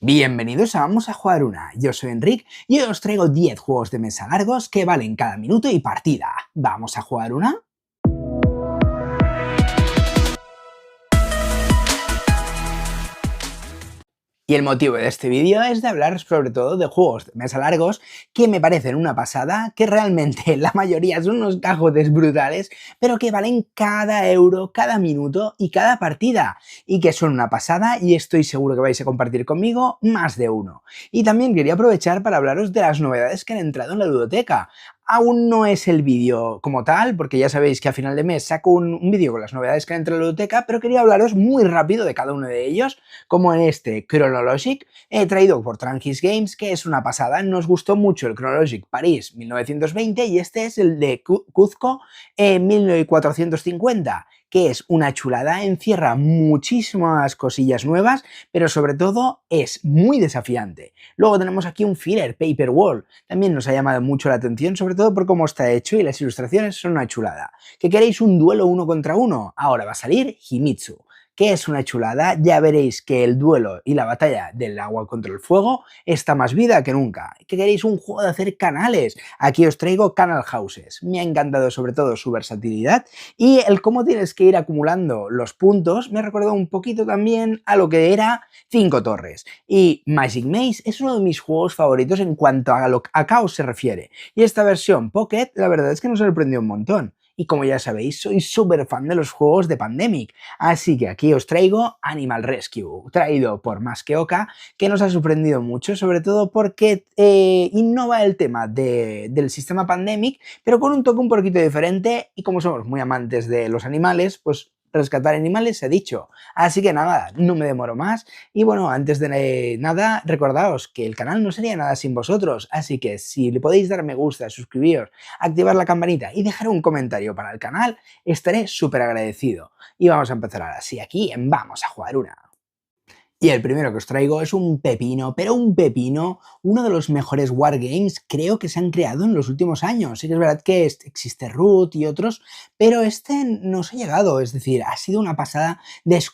Bienvenidos a Vamos a Jugar Una. Yo soy Enric y hoy os traigo 10 juegos de mesa largos que valen cada minuto y partida. ¿Vamos a jugar una? Y el motivo de este vídeo es de hablar sobre todo de juegos de mesa largos que me parecen una pasada, que realmente la mayoría son unos cajotes brutales, pero que valen cada euro, cada minuto y cada partida, y que son una pasada y estoy seguro que vais a compartir conmigo más de uno. Y también quería aprovechar para hablaros de las novedades que han entrado en la ludoteca. Aún no es el vídeo como tal, porque ya sabéis que a final de mes saco un vídeo con las novedades que han entrado en la ludoteca, pero quería hablaros muy rápido de cada uno de ellos, como en este Chronologic, traído por Tranquis Games, que es una pasada. Nos gustó mucho el Chronologic París 1920 y este es el de Cuzco 1450, que es una chulada, encierra muchísimas cosillas nuevas, pero sobre todo es muy desafiante. Luego tenemos aquí un filler, Paper Wall, también nos ha llamado mucho la atención, sobre todo por cómo está hecho y las ilustraciones son una chulada. ¿Que queréis un duelo uno contra uno? Ahora va a salir Himitsu, que es una chulada. Ya veréis que el duelo y la batalla del agua contra el fuego está más vida que nunca. ¿Que queréis un juego de hacer canales? Aquí os traigo Canal Houses. Me ha encantado sobre todo su versatilidad y el cómo tienes que ir acumulando los puntos me ha recordado un poquito también a lo que era Cinco Torres. Y Magic Maze es uno de mis juegos favoritos en cuanto a caos se refiere. Y esta versión Pocket la verdad es que nos sorprendió un montón. Y como ya sabéis, soy súper fan de los juegos de Pandemic, así que aquí os traigo Animal Rescue, traído por Masqueoka, que nos ha sorprendido mucho, sobre todo porque innova el tema del sistema Pandemic, pero con un toque un poquito diferente, y como somos muy amantes de los animales, pues rescatar animales he dicho. Así que nada, no me demoro más. Y bueno, antes de nada, recordaos que el canal no sería nada sin vosotros. Así que si le podéis dar me gusta, suscribiros, activar la campanita y dejar un comentario para el canal, estaré súper agradecido. Y vamos a empezar ahora sí, aquí en Vamos a Jugar Una. Y el primero que os traigo es un pepino, pero un pepino, uno de los mejores wargames creo que se han creado en los últimos años. Sí que es verdad que existe Root y otros, pero este nos ha llegado, es decir, ha sido una pasada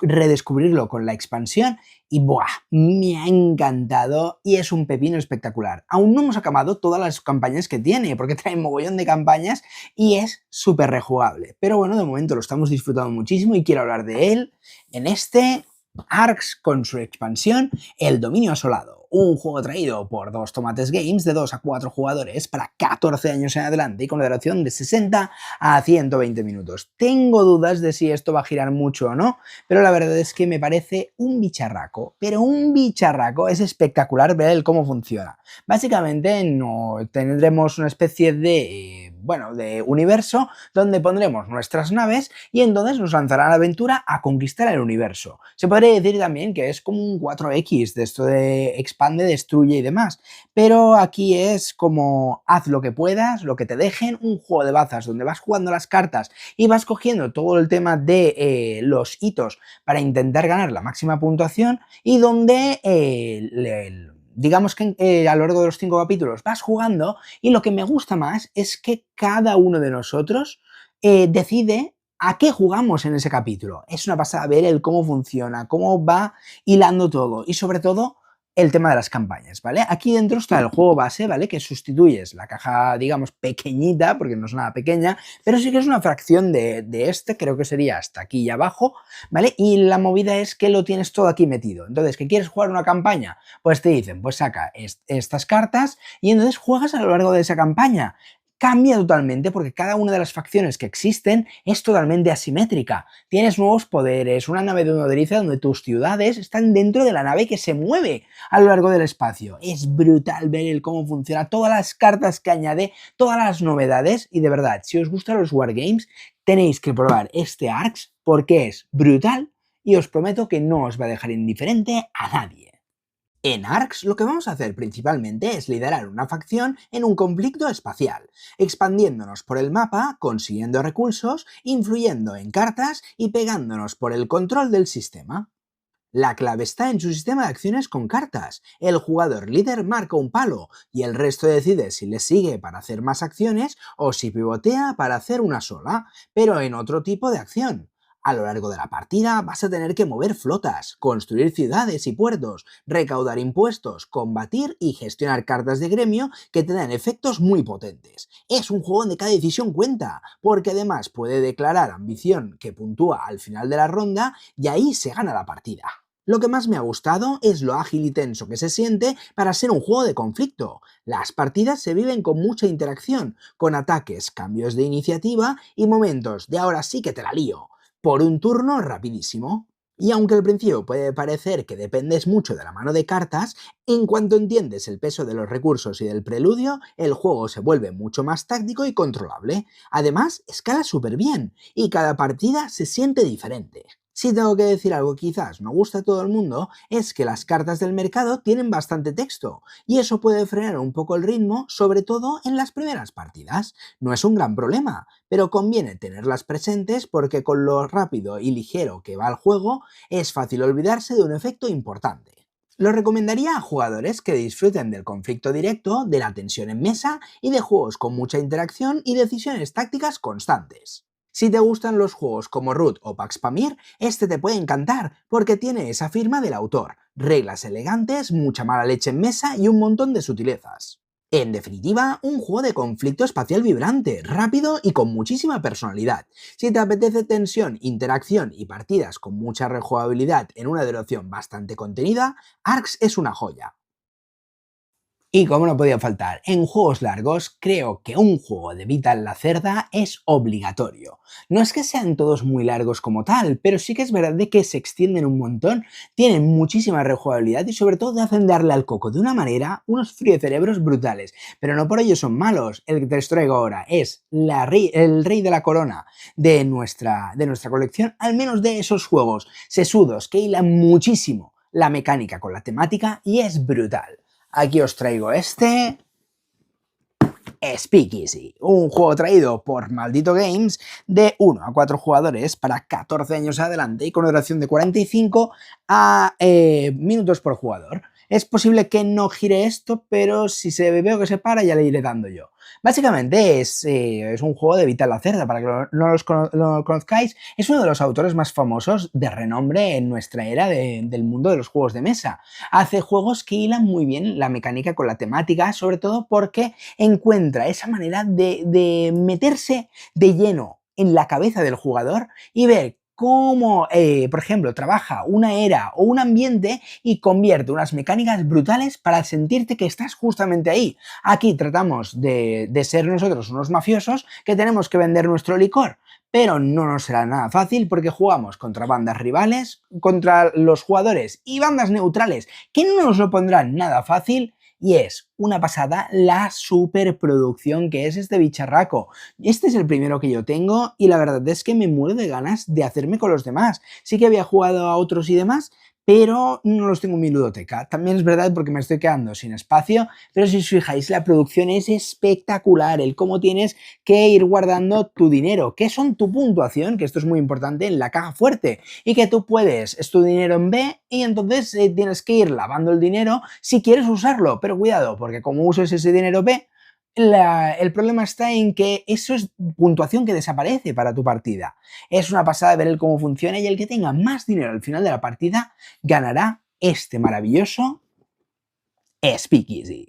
redescubrirlo con la expansión y ¡buah! Me ha encantado y es un pepino espectacular. Aún no hemos acabado todas las campañas que tiene, porque trae un mogollón de campañas y es súper rejugable. Pero bueno, de momento lo estamos disfrutando muchísimo y quiero hablar de él en este Arx con su expansión El Dominio Asolado, un juego traído por Dos Tomates Games de 2 a 4 jugadores para 14 años en adelante y con duración de 60 a 120 minutos. Tengo dudas de si esto va a girar mucho o no, pero la verdad es que me parece un bicharraco, pero un bicharraco. Es espectacular ver el cómo funciona. Básicamente no tendremos una especie de de universo donde pondremos nuestras naves y entonces nos lanzará a la aventura a conquistar el universo. Se podría decir también que es como un 4X de esto de expande, destruye y demás, pero aquí es como haz lo que puedas, lo que te dejen, un juego de bazas donde vas jugando las cartas y vas cogiendo todo el tema de los hitos para intentar ganar la máxima puntuación y donde digamos que a lo largo de los 5 capítulos vas jugando y lo que me gusta más es que cada uno de nosotros decide a qué jugamos en ese capítulo. Es una pasada ver el cómo funciona, cómo va hilando todo y sobre todo el tema de las campañas, ¿vale? Aquí dentro está el juego base, ¿vale? Que sustituyes la caja, digamos, pequeñita, porque no es nada pequeña, pero sí que es una fracción de este, creo que sería hasta aquí y abajo, ¿vale? Y la movida es que lo tienes todo aquí metido. Entonces, ¿que quieres jugar una campaña? Pues te dicen, pues saca estas cartas y entonces juegas a lo largo de esa campaña. Cambia totalmente porque cada una de las facciones que existen es totalmente asimétrica. Tienes nuevos poderes, una nave de nodriza donde tus ciudades están dentro de la nave que se mueve a lo largo del espacio. Es brutal ver el cómo funciona, todas las cartas que añade, todas las novedades y de verdad, si os gustan los wargames, tenéis que probar este Arx porque es brutal y os prometo que no os va a dejar indiferente a nadie. En Arx lo que vamos a hacer principalmente es liderar una facción en un conflicto espacial, expandiéndonos por el mapa, consiguiendo recursos, influyendo en cartas y pegándonos por el control del sistema. La clave está en su sistema de acciones con cartas. El jugador líder marca un palo y el resto decide si le sigue para hacer más acciones o si pivotea para hacer una sola, pero en otro tipo de acción. A lo largo de la partida vas a tener que mover flotas, construir ciudades y puertos, recaudar impuestos, combatir y gestionar cartas de gremio que te dan efectos muy potentes. Es un juego donde cada decisión cuenta, porque además puede declarar ambición que puntúa al final de la ronda y ahí se gana la partida. Lo que más me ha gustado es lo ágil y tenso que se siente para ser un juego de conflicto. Las partidas se viven con mucha interacción, con ataques, cambios de iniciativa y momentos de ahora sí que te la lío, por un turno rapidísimo. Y aunque al principio puede parecer que dependes mucho de la mano de cartas, en cuanto entiendes el peso de los recursos y del preludio, el juego se vuelve mucho más táctico y controlable. Además, escala súper bien y cada partida se siente diferente. Si tengo que decir algo que quizás no gusta a todo el mundo, es que las cartas del mercado tienen bastante texto, y eso puede frenar un poco el ritmo, sobre todo en las primeras partidas. No es un gran problema, pero conviene tenerlas presentes porque con lo rápido y ligero que va el juego, es fácil olvidarse de un efecto importante. Lo recomendaría a jugadores que disfruten del conflicto directo, de la tensión en mesa y de juegos con mucha interacción y decisiones tácticas constantes. Si te gustan los juegos como Root o Pax Pamir, este te puede encantar porque tiene esa firma del autor, reglas elegantes, mucha mala leche en mesa y un montón de sutilezas. En definitiva, un juego de conflicto espacial vibrante, rápido y con muchísima personalidad. Si te apetece tensión, interacción y partidas con mucha rejugabilidad en una duración bastante contenida, Arx es una joya. Y como no podía faltar, en juegos largos creo que un juego de Vital Lacerda es obligatorio. No es que sean todos muy largos como tal, pero sí que es verdad de que se extienden un montón, tienen muchísima rejugabilidad y sobre todo te hacen darle al coco de una manera, unos cerebros brutales. Pero no por ello son malos. El que te traigo ahora es el rey de la corona de nuestra colección, al menos de esos juegos sesudos que hilan muchísimo la mecánica con la temática y es brutal. Aquí os traigo este Speakeasy, un juego traído por Maldito Games de 1 a 4 jugadores para 14 años adelante y con duración de 45 minutos por jugador. Es posible que no gire esto, pero si veo que se para ya le iré dando yo. Básicamente es un juego de Vital Lacerda, para que lo conozcáis. Es uno de los autores más famosos de renombre en nuestra era del mundo de los juegos de mesa. Hace juegos que hilan muy bien la mecánica con la temática, sobre todo porque encuentra esa manera de meterse de lleno en la cabeza del jugador y ver cómo, por ejemplo, trabaja una era o un ambiente y convierte unas mecánicas brutales para sentirte que estás justamente ahí. Aquí tratamos de ser nosotros unos mafiosos que tenemos que vender nuestro licor, pero no nos será nada fácil porque jugamos contra bandas rivales, contra los jugadores y bandas neutrales que no nos lo pondrán nada fácil. Y es una pasada la superproducción que es este bicharraco. Este es el primero que yo tengo y la verdad es que me muero de ganas de hacerme con los demás. Sí que había jugado a otros y demás, pero no los tengo en mi ludoteca. También es verdad porque me estoy quedando sin espacio, pero si os fijáis, la producción es espectacular, el cómo tienes que ir guardando tu dinero, que son tu puntuación, que esto es muy importante en la caja fuerte, y que tú puedes, es tu dinero en B, y entonces tienes que ir lavando el dinero si quieres usarlo, pero cuidado, porque como uses ese dinero B, el problema está en que eso es puntuación que desaparece para tu partida. Es una pasada ver cómo funciona y el que tenga más dinero al final de la partida ganará este maravilloso Speakeasy.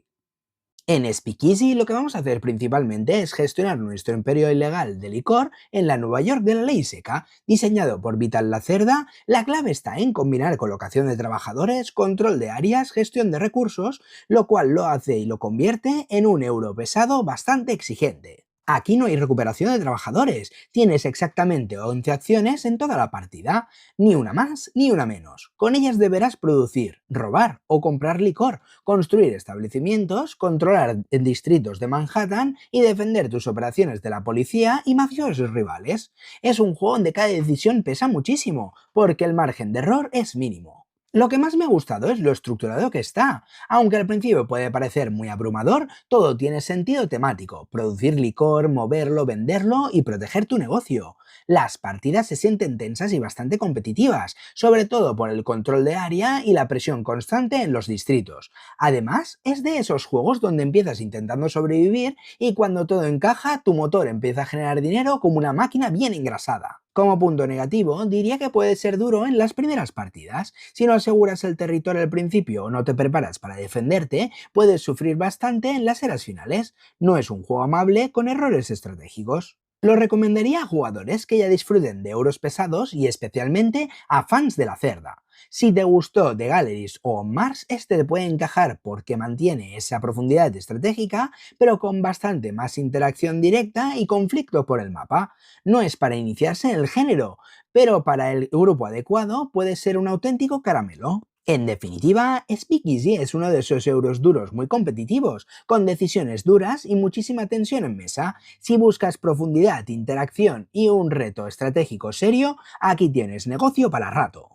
En Speakeasy lo que vamos a hacer principalmente es gestionar nuestro imperio ilegal de licor en la Nueva York de la ley seca. Diseñado por Vital Lacerda, la clave está en combinar colocación de trabajadores, control de áreas, gestión de recursos, lo cual lo hace y lo convierte en un euro pesado bastante exigente. Aquí no hay recuperación de trabajadores, tienes exactamente 11 acciones en toda la partida, ni una más ni una menos. Con ellas deberás producir, robar o comprar licor, construir establecimientos, controlar distritos de Manhattan y defender tus operaciones de la policía y mafiosos rivales. Es un juego donde cada decisión pesa muchísimo, porque el margen de error es mínimo. Lo que más me ha gustado es lo estructurado que está. Aunque al principio puede parecer muy abrumador, todo tiene sentido temático. Producir licor, moverlo, venderlo y proteger tu negocio. Las partidas se sienten tensas y bastante competitivas, sobre todo por el control de área y la presión constante en los distritos. Además, es de esos juegos donde empiezas intentando sobrevivir y cuando todo encaja, tu motor empieza a generar dinero como una máquina bien engrasada. Como punto negativo, diría que puede ser duro en las primeras partidas. Si no aseguras el territorio al principio o no te preparas para defenderte, puedes sufrir bastante en las eras finales. No es un juego amable con errores estratégicos. Lo recomendaría a jugadores que ya disfruten de euros pesados y especialmente a fans de la cerda. Si te gustó The Galleries o Mars, este te puede encajar porque mantiene esa profundidad estratégica, pero con bastante más interacción directa y conflicto por el mapa. No es para iniciarse en el género, pero para el grupo adecuado puede ser un auténtico caramelo. En definitiva, Speakeasy es uno de esos euros duros muy competitivos, con decisiones duras y muchísima tensión en mesa. Si buscas profundidad, interacción y un reto estratégico serio, aquí tienes negocio para rato.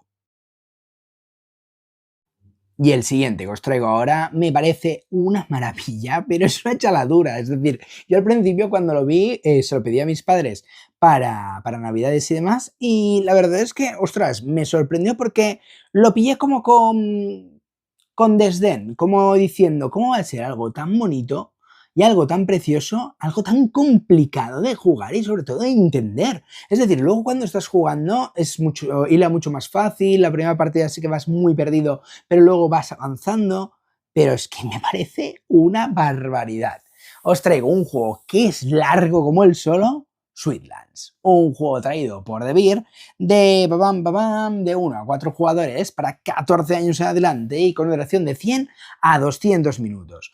Y el siguiente que os traigo ahora me parece una maravilla, pero es una chaladura. Es decir, yo al principio cuando lo vi se lo pedí a mis padres para Navidades y demás, y la verdad es que, ostras, me sorprendió porque lo pillé como con desdén, como diciendo, ¿cómo va a ser algo tan bonito y algo tan precioso, algo tan complicado de jugar y sobre todo de entender? Es decir, luego cuando estás jugando es mucho, hila mucho más fácil, la primera partida sí que vas muy perdido, pero luego vas avanzando, pero es que me parece una barbaridad. Os traigo un juego que es largo como el solo, Sweetlands, un juego traído por The Beer de 1 a 4 jugadores para 14 años en adelante y con duración de 100 a 200 minutos.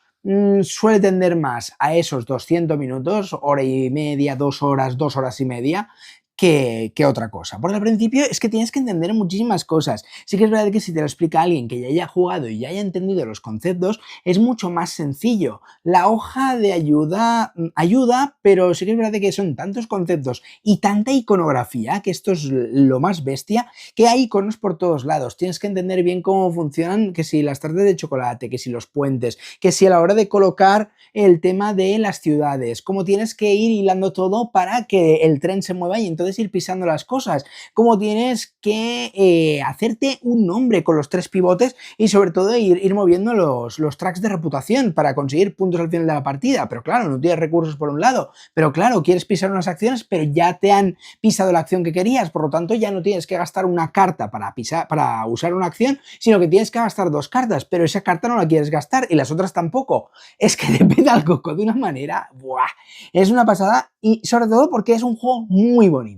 Suele tender más a esos 200 minutos, hora y media, 2 horas, 2 horas y media, que otra cosa. Porque al principio es que tienes que entender muchísimas cosas. Sí que es verdad que si te lo explica alguien que ya haya jugado y ya haya entendido los conceptos, es mucho más sencillo. La hoja de ayuda ayuda, pero sí que es verdad que son tantos conceptos y tanta iconografía, que esto es lo más bestia, que hay iconos por todos lados. Tienes que entender bien cómo funcionan, que si las tartas de chocolate, que si los puentes, que si a la hora de colocar el tema de las ciudades, cómo tienes que ir hilando todo para que el tren se mueva y entonces ir pisando las cosas, cómo tienes que hacerte un nombre con los 3 pivotes y sobre todo ir moviendo los tracks de reputación para conseguir puntos al final de la partida. Pero claro, no tienes recursos por un lado, pero claro, quieres pisar unas acciones, pero ya te han pisado la acción que querías, por lo tanto ya no tienes que gastar una carta para usar una acción, sino que tienes que gastar 2 cartas, pero esa carta no la quieres gastar y las otras tampoco. Es que te peta el coco de una manera, ¡buah! Es una pasada y sobre todo porque es un juego muy bonito.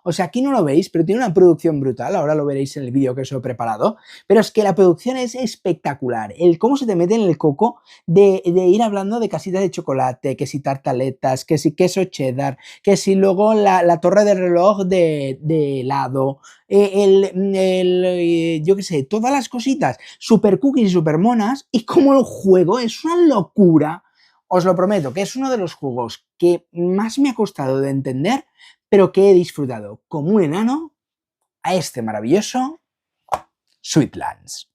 O sea, aquí no lo veis, pero tiene una producción brutal, ahora lo veréis en el vídeo que os he preparado, pero es que la producción es espectacular, el cómo se te mete en el coco de ir hablando de casitas de chocolate, que si tartaletas, que si queso cheddar, que si luego la torre de reloj de helado, yo qué sé, todas las cositas super cookies y super monas, y como el juego es una locura. Os lo prometo, que es uno de los juegos que más me ha costado de entender, pero que he disfrutado como un enano a este maravilloso Sweetlands.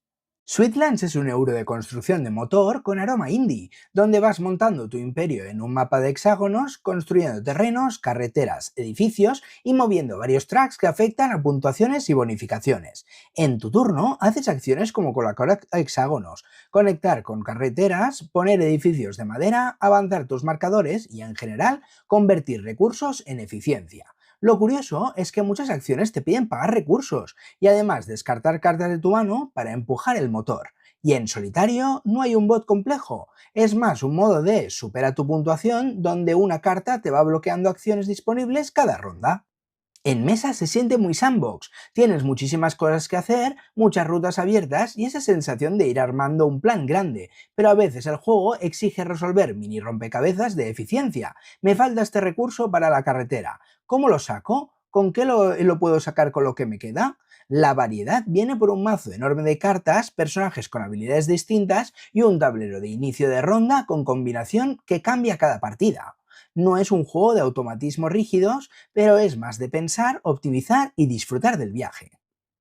Sweetlands es un euro de construcción de motor con aroma indie, donde vas montando tu imperio en un mapa de hexágonos, construyendo terrenos, carreteras, edificios y moviendo varios tracks que afectan a puntuaciones y bonificaciones. En tu turno, haces acciones como colocar hexágonos, conectar con carreteras, poner edificios de madera, avanzar tus marcadores y, en general, convertir recursos en eficiencia. Lo curioso es que muchas acciones te piden pagar recursos y además descartar cartas de tu mano para empujar el motor. Y en solitario no hay un bot complejo, es más un modo de supera tu puntuación donde una carta te va bloqueando acciones disponibles cada ronda. En mesa se siente muy sandbox, tienes muchísimas cosas que hacer, muchas rutas abiertas y esa sensación de ir armando un plan grande, pero a veces el juego exige resolver mini rompecabezas de eficiencia. Me falta este recurso para la carretera. ¿Cómo lo saco? ¿Con qué lo puedo sacar con lo que me queda? La variedad viene por un mazo enorme de cartas, personajes con habilidades distintas y un tablero de inicio de ronda con combinación que cambia cada partida. No es un juego de automatismos rígidos, pero es más de pensar, optimizar y disfrutar del viaje.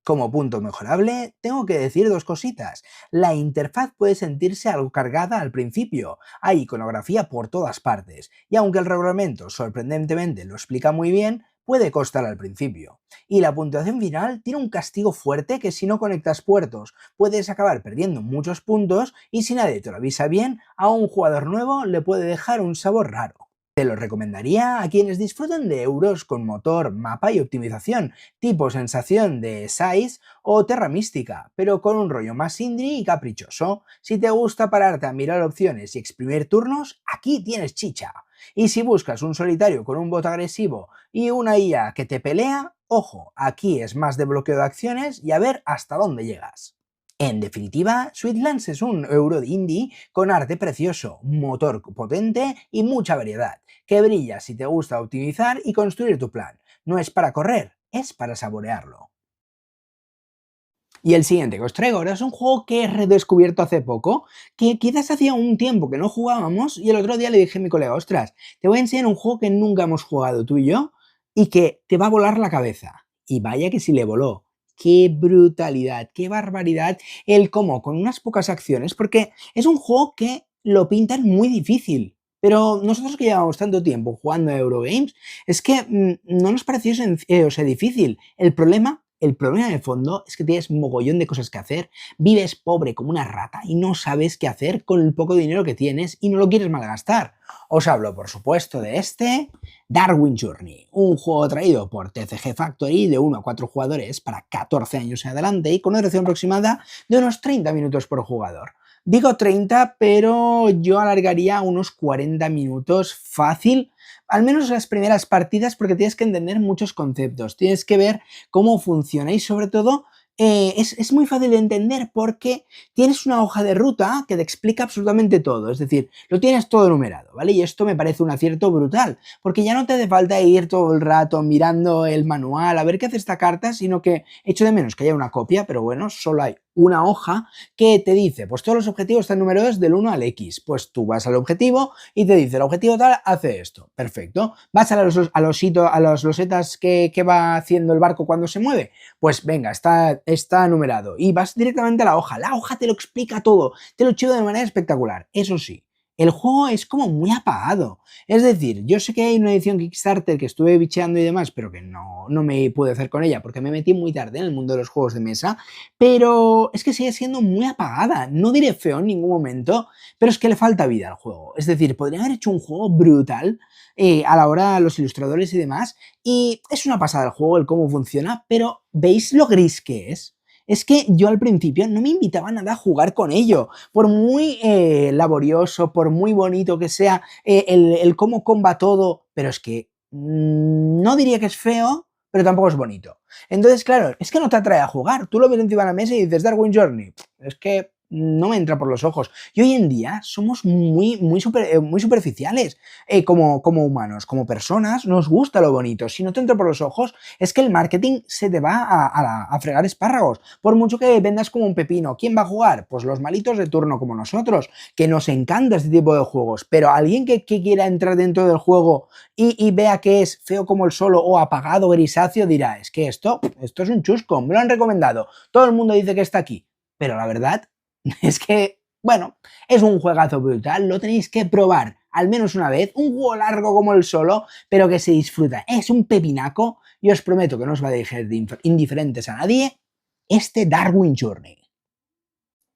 Como punto mejorable, tengo que decir 2 cositas. La interfaz puede sentirse algo cargada al principio, hay iconografía por todas partes, y aunque el reglamento sorprendentemente lo explica muy bien, puede costar al principio. Y la puntuación final tiene un castigo fuerte que si no conectas puertos puedes acabar perdiendo muchos puntos y si nadie te lo avisa bien, a un jugador nuevo le puede dejar un sabor raro. Te lo recomendaría a quienes disfruten de euros con motor, mapa y optimización, tipo sensación de Size o Terra Mística, pero con un rollo más indie y caprichoso. Si te gusta pararte a mirar opciones y exprimir turnos, aquí tienes chicha. Y si buscas un solitario con un bot agresivo y una IA que te pelea, ojo, aquí es más de bloqueo de acciones y a ver hasta dónde llegas. En definitiva, Sweetlands es un euro indie con arte precioso, motor potente y mucha variedad, que brilla si te gusta optimizar y construir tu plan. No es para correr, es para saborearlo. Y el siguiente que os traigo ahora es un juego que he redescubierto hace poco, que quizás hacía un tiempo que no jugábamos y el otro día le dije a mi colega, ostras, te voy a enseñar un juego que nunca hemos jugado tú y yo y que te va a volar la cabeza. Y vaya que sí le voló. Qué brutalidad, qué barbaridad el cómo con unas pocas acciones, porque es un juego que lo pintan muy difícil. Pero nosotros que llevamos tanto tiempo jugando a Eurogames, es que no nos pareció o sea, difícil. El problema de fondo es que tienes un mogollón de cosas que hacer, vives pobre como una rata y no sabes qué hacer con el poco dinero que tienes y no lo quieres malgastar. Os hablo, por supuesto, de este Darwin Journey, un juego traído por TCG Factory de 1 a 4 jugadores para 14 años en adelante y con una duración aproximada de unos 30 minutos por jugador. Digo 30, pero yo alargaría unos 40 minutos fácil, al menos las primeras partidas, porque tienes que entender muchos conceptos, tienes que ver cómo funciona y sobre todo es muy fácil de entender porque tienes una hoja de ruta que te explica absolutamente todo, es decir, lo tienes todo enumerado, ¿vale? Y esto me parece un acierto brutal, porque ya no te hace falta ir todo el rato mirando el manual a ver qué hace esta carta, sino que echo de menos que haya una copia, pero bueno, solo hay una hoja que te dice, pues todos los objetivos están numerados del 1 al X, pues tú vas al objetivo y te dice, el objetivo tal hace esto, perfecto, vas a las losetas que va haciendo el barco cuando se mueve, pues venga, está numerado y vas directamente a la hoja te lo explica todo, te lo chivo de manera espectacular, eso sí. El juego es como muy apagado. Es decir, yo sé que hay una edición Kickstarter que estuve bicheando y demás, pero que no me pude hacer con ella porque me metí muy tarde en el mundo de los juegos de mesa, pero es que sigue siendo muy apagada. No diré feo en ningún momento, pero es que le falta vida al juego. Es decir, podría haber hecho un juego brutal a la hora los ilustradores y demás, y es una pasada el juego, el cómo funciona, pero ¿veis lo gris que es? Es que yo al principio no me invitaba nada a jugar con ello, por muy laborioso, por muy bonito que sea el cómo comba todo, pero es que no diría que es feo, pero tampoco es bonito. Entonces, claro, es que no te atrae a jugar. Tú lo ves encima de la mesa y dices Darwin Journey. Es que no me entra por los ojos. Y hoy en día somos muy superficiales como humanos, como personas, nos gusta lo bonito. Si no te entra por los ojos, es que el marketing se te va a fregar espárragos. Por mucho que vendas como un pepino, ¿quién va a jugar? Pues los malitos de turno como nosotros, que nos encanta este tipo de juegos. Pero alguien que quiera entrar dentro del juego y vea que es feo como el solo o apagado, grisáceo, dirá, es que esto es un chusco, me lo han recomendado. Todo el mundo dice que está aquí. Pero la verdad es que, bueno, es un juegazo brutal, lo tenéis que probar al menos una vez, un juego largo como el solo, pero que se disfruta, es un pepinaco y os prometo que no os va a dejar indiferentes a nadie este Darwin Journey.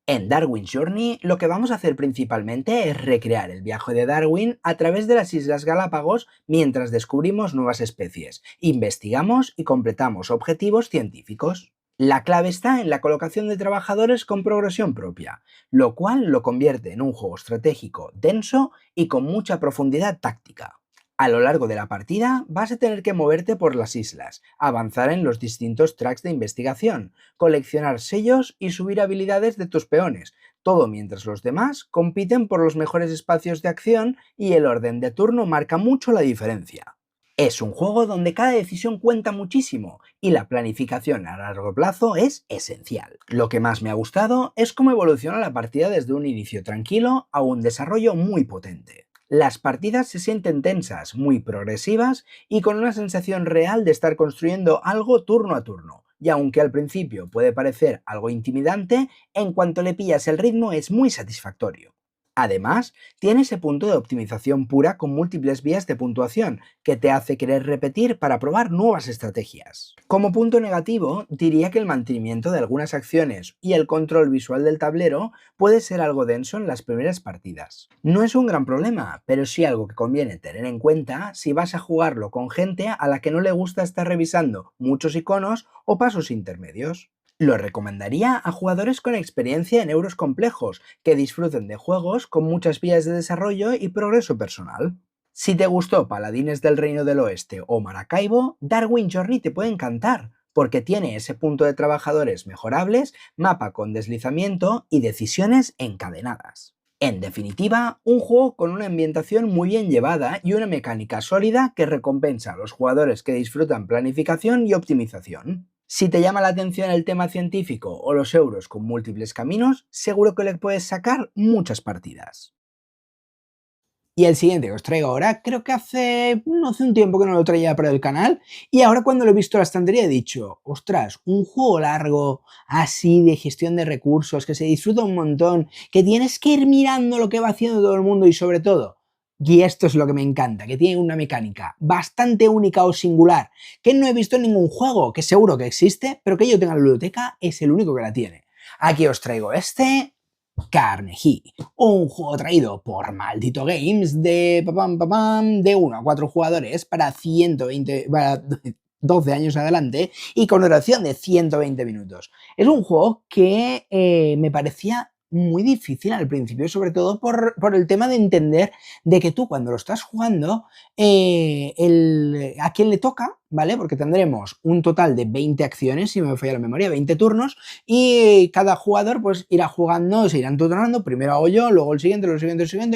En Darwin Journey lo que vamos a hacer principalmente es recrear el viaje de Darwin a través de las Islas Galápagos mientras descubrimos nuevas especies, investigamos y completamos objetivos científicos. La clave está en la colocación de trabajadores con progresión propia, lo cual lo convierte en un juego estratégico denso y con mucha profundidad táctica. A lo largo de la partida vas a tener que moverte por las islas, avanzar en los distintos tracks de investigación, coleccionar sellos y subir habilidades de tus peones, todo mientras los demás compiten por los mejores espacios de acción y el orden de turno marca mucho la diferencia. Es un juego donde cada decisión cuenta muchísimo y la planificación a largo plazo es esencial. Lo que más me ha gustado es cómo evoluciona la partida desde un inicio tranquilo a un desarrollo muy potente. Las partidas se sienten tensas, muy progresivas y con una sensación real de estar construyendo algo turno a turno. Y aunque al principio puede parecer algo intimidante, en cuanto le pillas el ritmo es muy satisfactorio. Además, tiene ese punto de optimización pura con múltiples vías de puntuación, que te hace querer repetir para probar nuevas estrategias. Como punto negativo, diría que el mantenimiento de algunas acciones y el control visual del tablero puede ser algo denso en las primeras partidas. No es un gran problema, pero sí algo que conviene tener en cuenta si vas a jugarlo con gente a la que no le gusta estar revisando muchos iconos o pasos intermedios. Lo recomendaría a jugadores con experiencia en euros complejos, que disfruten de juegos con muchas vías de desarrollo y progreso personal. Si te gustó Paladines del Reino del Oeste o Maracaibo, Darwin Journey te puede encantar, porque tiene ese punto de trabajadores mejorables, mapa con deslizamiento y decisiones encadenadas. En definitiva, un juego con una ambientación muy bien llevada y una mecánica sólida que recompensa a los jugadores que disfrutan planificación y optimización. Si te llama la atención el tema científico o los euros con múltiples caminos, seguro que le puedes sacar muchas partidas. Y el siguiente que os traigo ahora, creo que no hace un tiempo que no lo traía para el canal, y ahora cuando lo he visto en la estantería he dicho, ostras, un juego largo, así de gestión de recursos, que se disfruta un montón, que tienes que ir mirando lo que va haciendo todo el mundo y sobre todo, y esto es lo que me encanta, que tiene una mecánica bastante única o singular, que no he visto en ningún juego, que seguro que existe, pero que yo tenga en la biblioteca, es el único que la tiene. Aquí os traigo este Carnegie, un juego traído por Maldito Games de 1 a 4 jugadores para 120, para 12 años adelante y con duración de 120 minutos. Es un juego que me parecía muy difícil al principio, sobre todo por el tema de entender de que tú cuando lo estás jugando, a quien le toca, ¿vale? Porque tendremos un total de 20 acciones, si me falla la memoria, 20 turnos, y cada jugador pues irá jugando, se irán turnando, primero hago yo, luego el siguiente,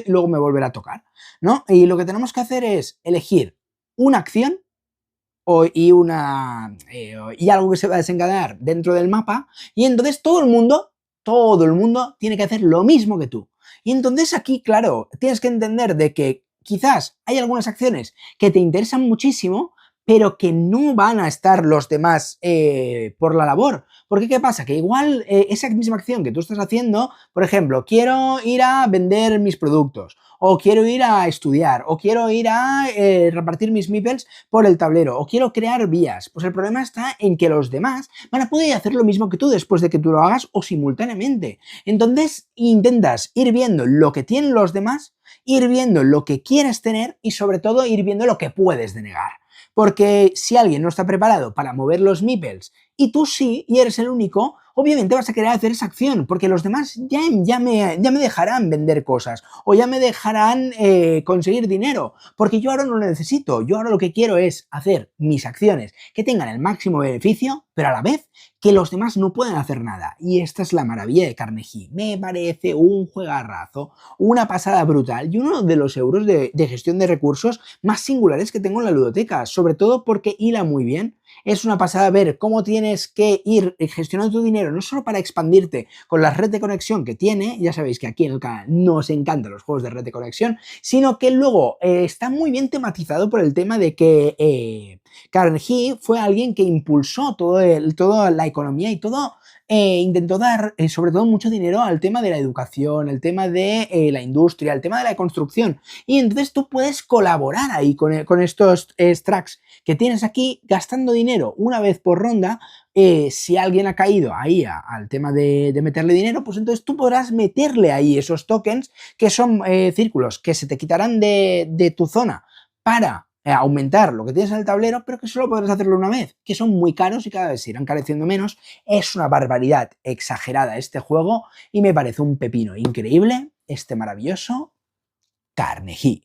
y luego me volverá a tocar, ¿no? Y lo que tenemos que hacer es elegir una acción y algo que se va a desencadenar dentro del mapa, y entonces todo el mundo tiene que hacer lo mismo que tú. Y entonces aquí, claro, tienes que entender de que quizás hay algunas acciones que te interesan muchísimo, pero que no van a estar los demás por la labor. Porque ¿qué pasa? Que igual esa misma acción que tú estás haciendo, por ejemplo, quiero ir a vender mis productos, o quiero ir a estudiar, o quiero ir a repartir mis meeples por el tablero, o quiero crear vías. Pues el problema está en que los demás van a poder hacer lo mismo que tú después de que tú lo hagas o simultáneamente. Entonces intentas ir viendo lo que tienen los demás, ir viendo lo que quieres tener y sobre todo ir viendo lo que puedes denegar. Porque si alguien no está preparado para mover los meeples y tú sí, y eres el único, obviamente vas a querer hacer esa acción, porque los demás ya me dejarán vender cosas o ya me dejarán conseguir dinero, porque yo ahora no lo necesito, yo ahora lo que quiero es hacer mis acciones que tengan el máximo beneficio, pero a la vez que los demás no pueden hacer nada. Y esta es la maravilla de Carnegie. Me parece un juegarrazo, una pasada brutal y uno de los euros de gestión de recursos más singulares que tengo en la ludoteca, sobre todo porque hila muy bien. Es una pasada ver cómo tienes que ir gestionando tu dinero, no solo para expandirte con la red de conexión que tiene, ya sabéis que aquí en el canal nos encantan los juegos de red de conexión, sino que luego está muy bien tematizado por el tema de que Carnegie fue alguien que impulsó toda la economía y todo. Intentó dar sobre todo mucho dinero al tema de la educación, el tema de la industria, el tema de la construcción, y entonces tú puedes colaborar ahí con estos tracks que tienes aquí gastando dinero una vez por ronda. Si alguien ha caído ahí al tema de meterle dinero, pues entonces tú podrás meterle ahí esos tokens que son círculos que se te quitarán de tu zona para aumentar lo que tienes en el tablero, pero que solo podrás hacerlo una vez, que son muy caros y cada vez se irán careciendo menos. Es una barbaridad exagerada este juego y me parece un pepino increíble, este maravilloso Carnegie.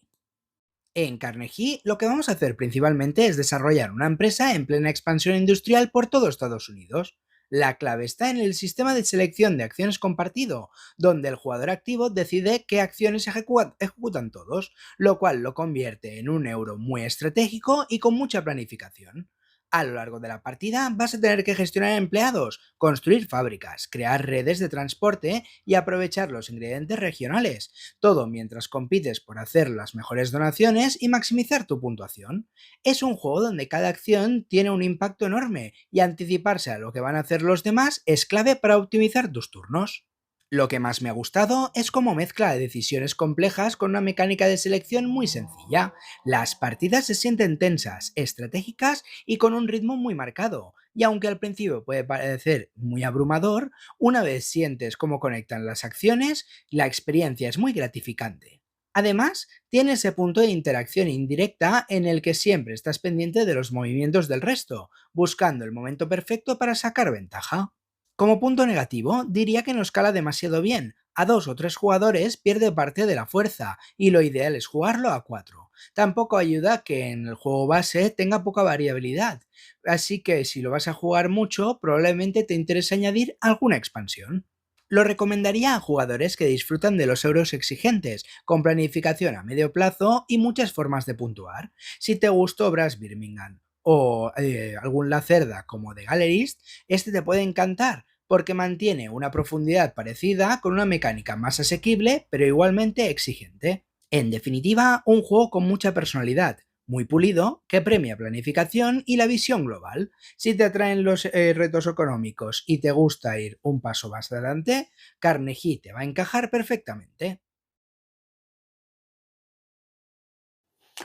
En Carnegie lo que vamos a hacer principalmente es desarrollar una empresa en plena expansión industrial por todo Estados Unidos. La clave está en el sistema de selección de acciones compartido, donde el jugador activo decide qué acciones ejecutan todos, lo cual lo convierte en un euro muy estratégico y con mucha planificación. A lo largo de la partida vas a tener que gestionar empleados, construir fábricas, crear redes de transporte y aprovechar los ingredientes regionales, todo mientras compites por hacer las mejores donaciones y maximizar tu puntuación. Es un juego donde cada acción tiene un impacto enorme y anticiparse a lo que van a hacer los demás es clave para optimizar tus turnos. Lo que más me ha gustado es cómo mezcla decisiones complejas con una mecánica de selección muy sencilla. Las partidas se sienten tensas, estratégicas y con un ritmo muy marcado. Y aunque al principio puede parecer muy abrumador, una vez sientes cómo conectan las acciones, la experiencia es muy gratificante. Además, tiene ese punto de interacción indirecta en el que siempre estás pendiente de los movimientos del resto, buscando el momento perfecto para sacar ventaja. Como punto negativo, diría que no escala demasiado bien. A dos o tres jugadores pierde parte de la fuerza y lo ideal es jugarlo a cuatro. Tampoco ayuda que en el juego base tenga poca variabilidad, así que si lo vas a jugar mucho, probablemente te interese añadir alguna expansión. Lo recomendaría a jugadores que disfrutan de los euros exigentes, con planificación a medio plazo y muchas formas de puntuar. Si te gustó Brass Birmingham o algún Lacerda como The Gallerist, este te puede encantar porque mantiene una profundidad parecida con una mecánica más asequible pero igualmente exigente. En definitiva, un juego con mucha personalidad, muy pulido, que premia planificación y la visión global. Si te atraen los retos económicos y te gusta ir un paso más adelante, Carnegie te va a encajar perfectamente.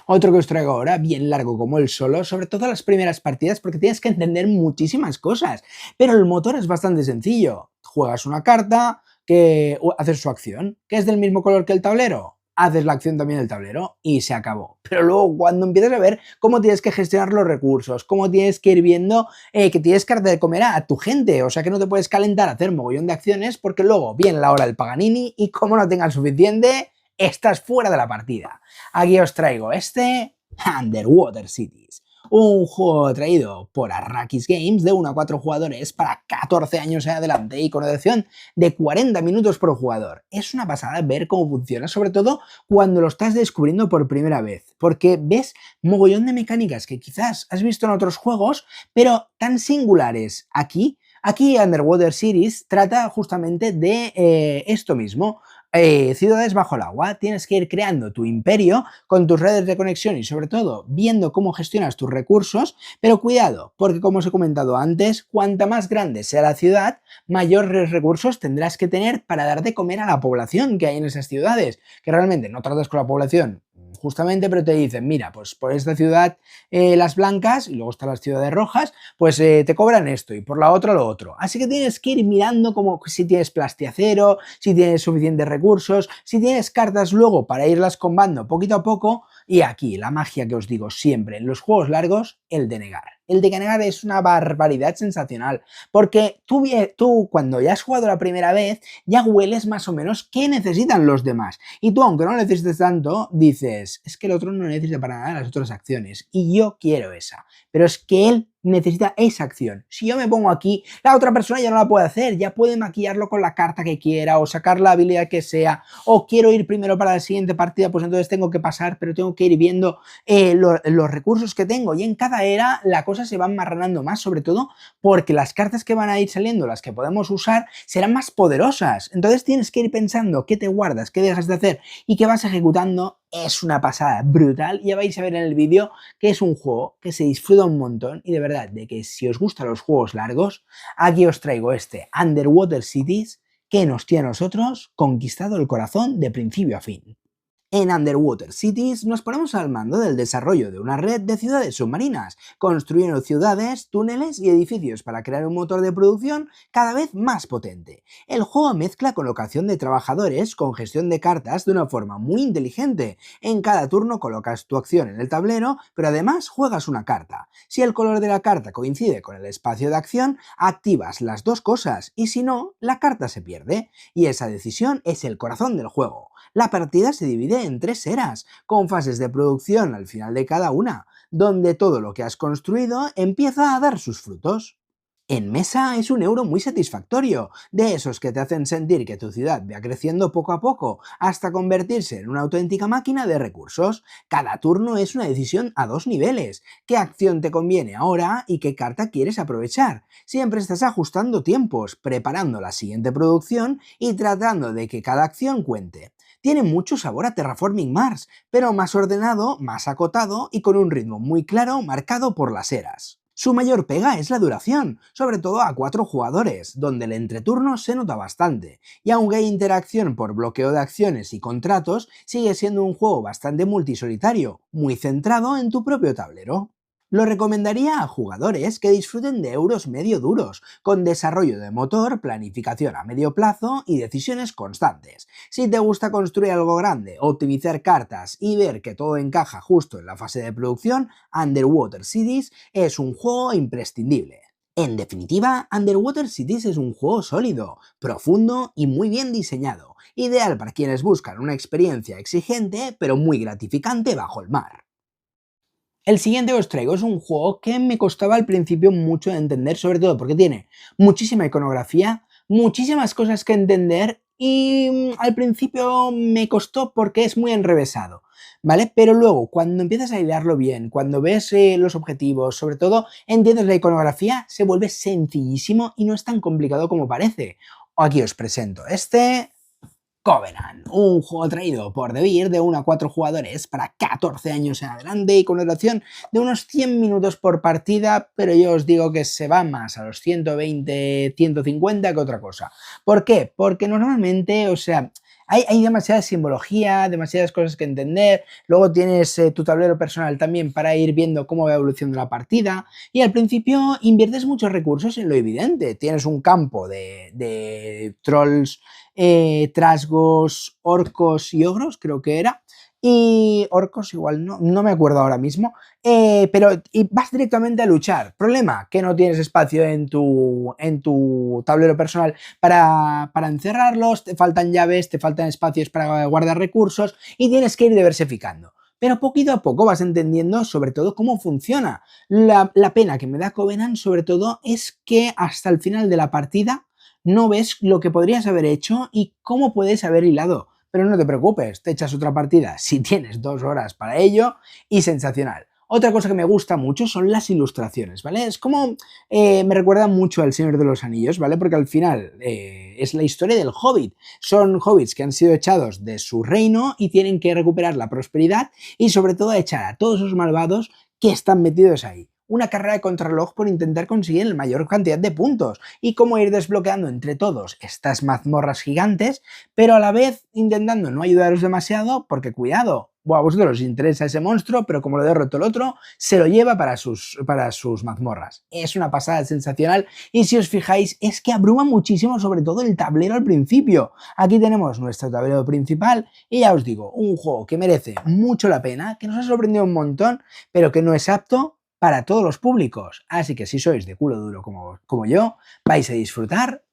Otro que os traigo ahora, bien largo como el solo, sobre todo las primeras partidas porque tienes que entender muchísimas cosas, pero el motor es bastante sencillo. Juegas una carta que haces su acción, que es del mismo color que el tablero, haces la acción también del tablero y se acabó. Pero luego cuando empiezas a ver cómo tienes que gestionar los recursos, cómo tienes que ir viendo que tienes que dar de comer a tu gente, o sea que no te puedes calentar a hacer mogollón de acciones porque luego viene la hora del Paganini y como no tengas suficiente, estás fuera de la partida. Aquí os traigo este Underwater Cities, un juego traído por Arrakis Games de 1 a 4 jugadores para 14 años en adelante y con una duración de 40 minutos por jugador. Es una pasada ver cómo funciona, sobre todo cuando lo estás descubriendo por primera vez, porque ves mogollón de mecánicas que quizás has visto en otros juegos, pero tan singulares. Aquí Underwater Cities trata justamente de esto mismo, ciudades bajo el agua. Tienes que ir creando tu imperio con tus redes de conexión y sobre todo viendo cómo gestionas tus recursos, pero cuidado, porque como os he comentado antes, cuanta más grande sea la ciudad, mayores recursos tendrás que tener para dar de comer a la población que hay en esas ciudades, que realmente no tratas con la población justamente, pero te dicen, mira, pues por esta ciudad las blancas y luego están las ciudades rojas, pues te cobran esto y por la otra lo otro. Así que tienes que ir mirando como si tienes plastiacero, si tienes suficientes recursos, si tienes cartas luego para irlas combando poquito a poco. Y aquí la magia que os digo siempre en los juegos largos, el de negar. El de negar es una barbaridad sensacional, porque tú cuando ya has jugado la primera vez, ya hueles más o menos qué necesitan los demás. Y tú, aunque no lo necesites tanto, dices, es que el otro no necesita para nada las otras acciones, y yo quiero esa. Pero es que él necesita esa acción. Si yo me pongo aquí, la otra persona ya no la puede hacer, ya puede maquillarlo con la carta que quiera o sacar la habilidad que sea, o quiero ir primero para la siguiente partida, pues entonces tengo que pasar, pero tengo que ir viendo los recursos que tengo y en cada era la cosa se va enmarranando más, sobre todo porque las cartas que van a ir saliendo, las que podemos usar, serán más poderosas. Entonces tienes que ir pensando qué te guardas, qué dejas de hacer y qué vas ejecutando. Es una pasada brutal. Ya vais a ver en el vídeo que es un juego que se disfruta un montón y de verdad, de que si os gustan los juegos largos, aquí os traigo este Underwater Cities que nos tiene a nosotros conquistado el corazón de principio a fin. En Underwater Cities nos ponemos al mando del desarrollo de una red de ciudades submarinas, construyendo ciudades, túneles y edificios para crear un motor de producción cada vez más potente. El juego mezcla colocación de trabajadores con gestión de cartas de una forma muy inteligente. En cada turno colocas tu acción en el tablero, pero además juegas una carta. Si el color de la carta coincide con el espacio de acción, activas las dos cosas y si no, la carta se pierde. Y esa decisión es el corazón del juego. La partida se divide en 3 eras, con fases de producción al final de cada una, donde todo lo que has construido empieza a dar sus frutos. En mesa es un euro muy satisfactorio, de esos que te hacen sentir que tu ciudad va creciendo poco a poco, hasta convertirse en una auténtica máquina de recursos. Cada turno es una decisión a 2 niveles, qué acción te conviene ahora y qué carta quieres aprovechar. Siempre estás ajustando tiempos, preparando la siguiente producción y tratando de que cada acción cuente. Tiene mucho sabor a Terraforming Mars, pero más ordenado, más acotado y con un ritmo muy claro marcado por las eras. Su mayor pega es la duración, sobre todo a 4 jugadores, donde el entreturno se nota bastante, y aunque hay interacción por bloqueo de acciones y contratos, sigue siendo un juego bastante multisolitario, muy centrado en tu propio tablero. Lo recomendaría a jugadores que disfruten de euros medio duros, con desarrollo de motor, planificación a medio plazo y decisiones constantes. Si te gusta construir algo grande, optimizar cartas y ver que todo encaja justo en la fase de producción, Underwater Cities es un juego imprescindible. En definitiva, Underwater Cities es un juego sólido, profundo y muy bien diseñado, ideal para quienes buscan una experiencia exigente pero muy gratificante bajo el mar. El siguiente que os traigo es un juego que me costaba al principio mucho de entender, sobre todo porque tiene muchísima iconografía, muchísimas cosas que entender y al principio me costó porque es muy enrevesado, ¿vale? Pero luego, cuando empiezas a hilarlo bien, cuando ves los objetivos, sobre todo entiendes la iconografía, se vuelve sencillísimo y no es tan complicado como parece. Aquí os presento Covenant, un juego traído por Devir de 1 a 4 jugadores para 14 años en adelante y con una duración de unos 100 minutos por partida, pero yo os digo que se va más a los 120, 150 que otra cosa. ¿Por qué? Porque normalmente, o sea, hay demasiada simbología, demasiadas cosas que entender, luego tienes tu tablero personal también para ir viendo cómo va evolucionando la partida y al principio inviertes muchos recursos en lo evidente, tienes un campo de trolls, trasgos, orcos y ogros, creo que era. Y orcos igual no me acuerdo ahora mismo. Pero y vas directamente a luchar. Problema, que no tienes espacio en tu tablero personal para encerrarlos, te faltan llaves, te faltan espacios para guardar recursos y tienes que ir diversificando. Pero poquito a poco vas entendiendo sobre todo cómo funciona. La pena que me da Covenant sobre todo es que hasta el final de la partida no ves lo que podrías haber hecho y cómo puedes haber hilado. Pero no te preocupes, te echas otra partida si tienes 2 horas para ello y sensacional. Otra cosa que me gusta mucho son las ilustraciones, ¿vale? Es como, me recuerda mucho al Señor de los Anillos, ¿vale? Porque al final es la historia del Hobbit. Son hobbits que han sido echados de su reino y tienen que recuperar la prosperidad y sobre todo echar a todos esos malvados que están metidos ahí. Una carrera de contrarreloj por intentar conseguir la mayor cantidad de puntos y cómo ir desbloqueando entre todos estas mazmorras gigantes, pero a la vez intentando no ayudaros demasiado porque cuidado, a vosotros os interesa ese monstruo, pero como lo derrotó el otro, se lo lleva para sus mazmorras. Es una pasada sensacional y si os fijáis es que abruma muchísimo sobre todo el tablero al principio. Aquí tenemos nuestro tablero principal y ya os digo, un juego que merece mucho la pena, que nos ha sorprendido un montón, pero que no es apto para todos los públicos. Así que si sois de culo duro como yo, vais a disfrutar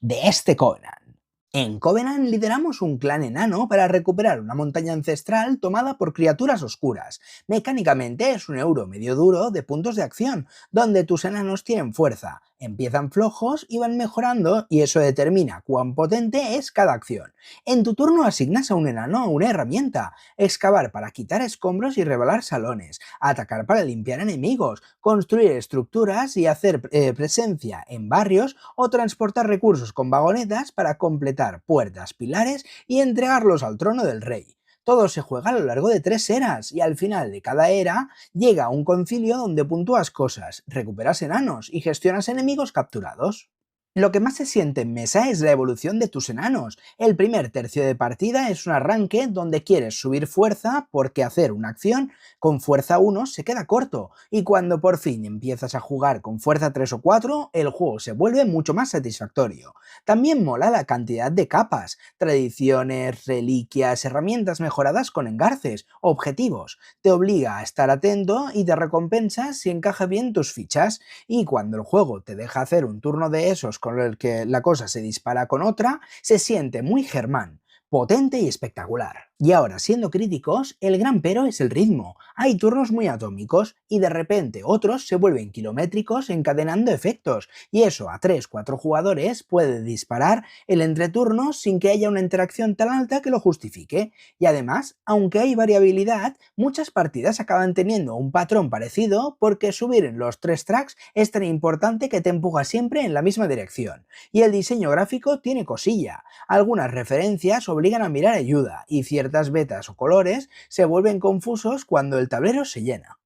de este Covenant. En Covenant lideramos un clan enano para recuperar una montaña ancestral tomada por criaturas oscuras. Mecánicamente es un euro medio duro de puntos de acción, donde tus enanos tienen fuerza, empiezan flojos y van mejorando y eso determina cuán potente es cada acción. En tu turno asignas a un enano una herramienta, excavar para quitar escombros y revelar salones, atacar para limpiar enemigos, construir estructuras y hacer presencia en barrios o transportar recursos con vagonetas para completar puertas, pilares y entregarlos al trono del rey. Todo se juega a lo largo de 3 eras y al final de cada era llega un concilio donde puntúas cosas, recuperas enanos y gestionas enemigos capturados. Lo que más se siente en mesa es la evolución de tus enanos. El primer tercio de partida es un arranque donde quieres subir fuerza porque hacer una acción con fuerza 1 se queda corto y cuando por fin empiezas a jugar con fuerza 3 o 4 el juego se vuelve mucho más satisfactorio. También mola la cantidad de capas, tradiciones, reliquias, herramientas mejoradas con engarces, objetivos. Te obliga a estar atento y te recompensa si encaja bien tus fichas y cuando el juego te deja hacer un turno de esos con el que la cosa se dispara con otra, se siente muy Germán, potente y espectacular. Y ahora, siendo críticos, el gran pero es el ritmo. Hay turnos muy atómicos y de repente otros se vuelven kilométricos encadenando efectos, y eso a 3 4 jugadores puede disparar el entreturno sin que haya una interacción tan alta que lo justifique. Y además, aunque hay variabilidad, muchas partidas acaban teniendo un patrón parecido porque subir en los 3 tracks es tan importante que te empuja siempre en la misma dirección. Y el diseño gráfico tiene cosilla. Algunas referencias obligan a mirar ayuda y ciertas betas o colores se vuelven confusos cuando el tablero se llena.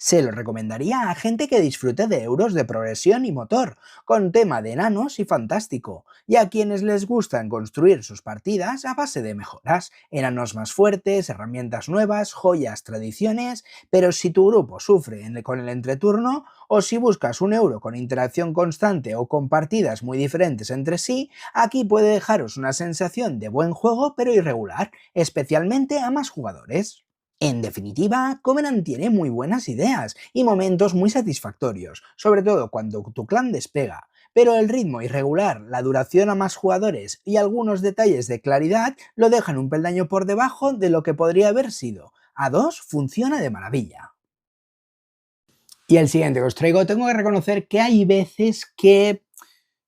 Se lo recomendaría a gente que disfrute de euros de progresión y motor, con tema de enanos y fantástico, y a quienes les gustan construir sus partidas a base de mejoras, enanos más fuertes, herramientas nuevas, joyas, tradiciones, pero si tu grupo sufre con el entreturno, o si buscas un euro con interacción constante o con partidas muy diferentes entre sí, aquí puede dejaros una sensación de buen juego pero irregular, especialmente a más jugadores. En definitiva, Covenant tiene muy buenas ideas y momentos muy satisfactorios, sobre todo cuando tu clan despega, pero el ritmo irregular, la duración a más jugadores y algunos detalles de claridad lo dejan un peldaño por debajo de lo que podría haber sido. A 2 funciona de maravilla. Y el siguiente que os traigo, tengo que reconocer que hay veces que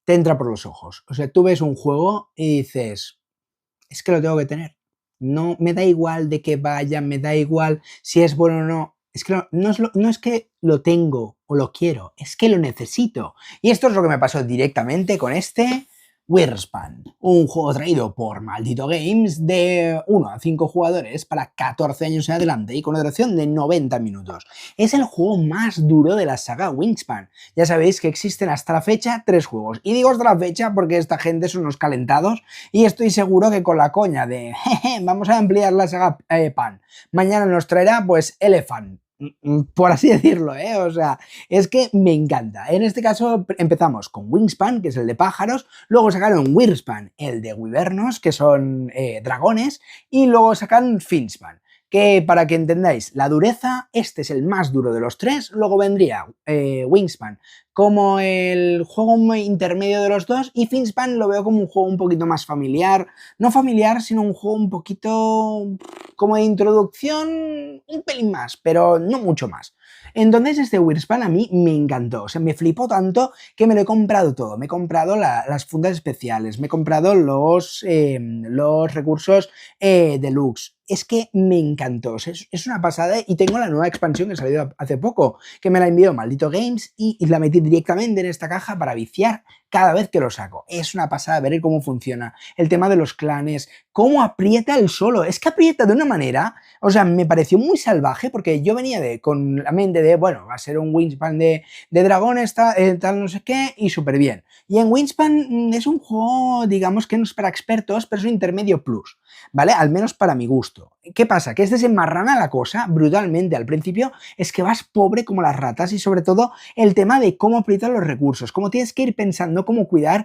te entra por los ojos. O sea, tú ves un juego y dices, es que lo tengo que tener. No me da igual de que vaya, me da igual si es bueno o no. Es que no es que lo tengo o lo quiero, es que lo necesito. Y esto es lo que me pasó directamente con este Wingspan, un juego traído por Maldito Games de 1 a 5 jugadores para 14 años en adelante y con una duración de 90 minutos. Es el juego más duro de la saga Wingspan. Ya sabéis que existen hasta la fecha 3 juegos. Y digo hasta la fecha porque esta gente son unos calentados y estoy seguro que con la coña de jeje, vamos a ampliar la saga Pan, mañana nos traerá pues Elephant, por así decirlo, ¿eh? O sea, es que me encanta. En este caso empezamos con Wingspan, que es el de pájaros, luego sacaron Wingspan, el de wyvernos, que son dragones, y luego sacaron Finspan, que para que entendáis la dureza, este es el más duro de los tres, luego vendría Wingspan como el juego intermedio de los dos y Finspan lo veo como un juego un poquito más familiar, no familiar, sino un juego un poquito como de introducción, un pelín más, pero no mucho más. Entonces este Wingspan a mí me encantó, o sea, me flipó tanto que me lo he comprado todo, me he comprado las fundas especiales, me he comprado los recursos deluxe. Es que me encantó, o sea, es una pasada y tengo la nueva expansión que ha salido hace poco, que me la envió Maldito Games y la metí directamente en esta caja para viciar cada vez que lo saco. Es una pasada ver cómo funciona, el tema de los clanes, cómo aprieta el solo, es que aprieta de una manera, o sea, me pareció muy salvaje porque yo venía con la mente de, bueno, va a ser un Wingspan de dragones, tal no sé qué, y súper bien. Y en Wingspan es un juego, digamos que no es para expertos, pero es un intermedio plus, ¿vale? Al menos para mi gusto. ¿Qué pasa? Que este se enmarrana la cosa brutalmente al principio, es que vas pobre como las ratas y sobre todo el tema de cómo aprietar los recursos, cómo tienes que ir pensando cómo cuidar,